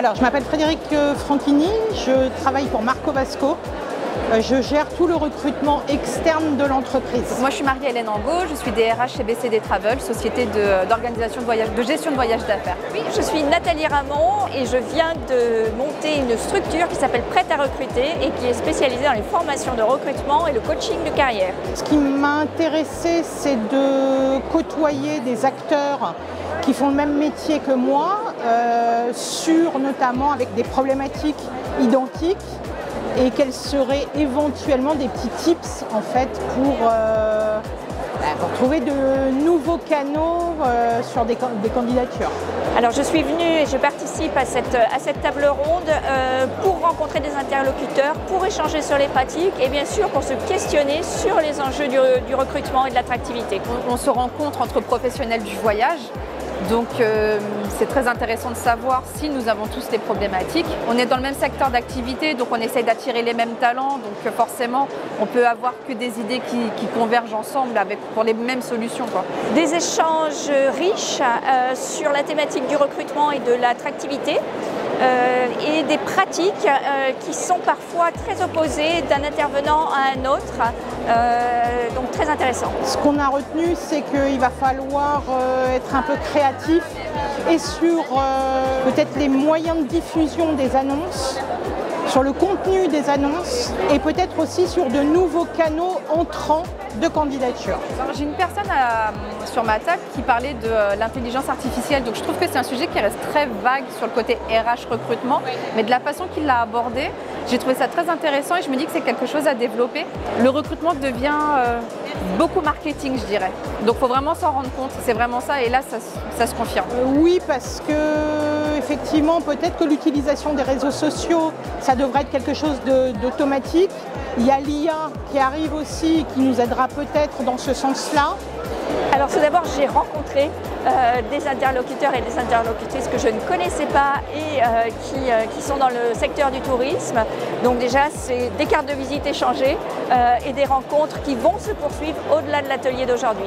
Alors, je m'appelle Frédéric Franchini, je travaille pour Marco Vasco. Je gère tout le recrutement externe de l'entreprise. Moi, je suis Marie-Hélène Angot, je suis DRH chez BCD Travel, société d'organisation de voyage, de gestion de voyage d'affaires. Oui, je suis Nathalie Ramon et je viens de monter une structure qui s'appelle Prête à recruter et qui est spécialisée dans les formations de recrutement et le coaching de carrière. Ce qui m'a intéressé, c'est de côtoyer des acteurs qui font le même métier que moi, notamment avec des problématiques identiques, et quels seraient éventuellement des petits tips en fait pour trouver de nouveaux canaux sur des candidatures. Alors je suis venue et je participe à cette table ronde pour rencontrer des interlocuteurs, pour échanger sur les pratiques et bien sûr pour se questionner sur les enjeux du recrutement et de l'attractivité. On se rencontre entre professionnels du voyage. Donc c'est très intéressant de savoir si nous avons tous des problématiques. On est dans le même secteur d'activité, donc on essaye d'attirer les mêmes talents. Donc forcément, on peut avoir que des idées qui convergent ensemble pour les mêmes solutions, quoi. Des échanges riches sur la thématique du recrutement et de l'attractivité. Et des pratiques qui sont parfois très opposées d'un intervenant à un autre, donc très intéressant. Ce qu'on a retenu, c'est qu'il va falloir être un peu créatif et sur peut-être les moyens de diffusion des annonces, sur le contenu des annonces et peut-être aussi sur de nouveaux canaux entrants de candidature. J'ai une personne sur ma table qui parlait de l'intelligence artificielle, donc je trouve que c'est un sujet qui reste très vague sur le côté RH recrutement, mais de la façon qu'il l'a abordé, j'ai trouvé ça très intéressant et je me dis que c'est quelque chose à développer. Le recrutement devient beaucoup marketing, je dirais, donc il faut vraiment s'en rendre compte, c'est vraiment ça et là ça se confirme. Oui, parce que effectivement peut-être que l'utilisation des réseaux sociaux, ça devrait être quelque chose d'automatique. Il y a l'IA qui arrive aussi et qui nous aidera peut-être dans ce sens-là. Alors tout d'abord, j'ai rencontré des interlocuteurs et des interlocutrices que je ne connaissais pas et qui sont dans le secteur du tourisme. Donc déjà, c'est des cartes de visite échangées et des rencontres qui vont se poursuivre au-delà de l'atelier d'aujourd'hui.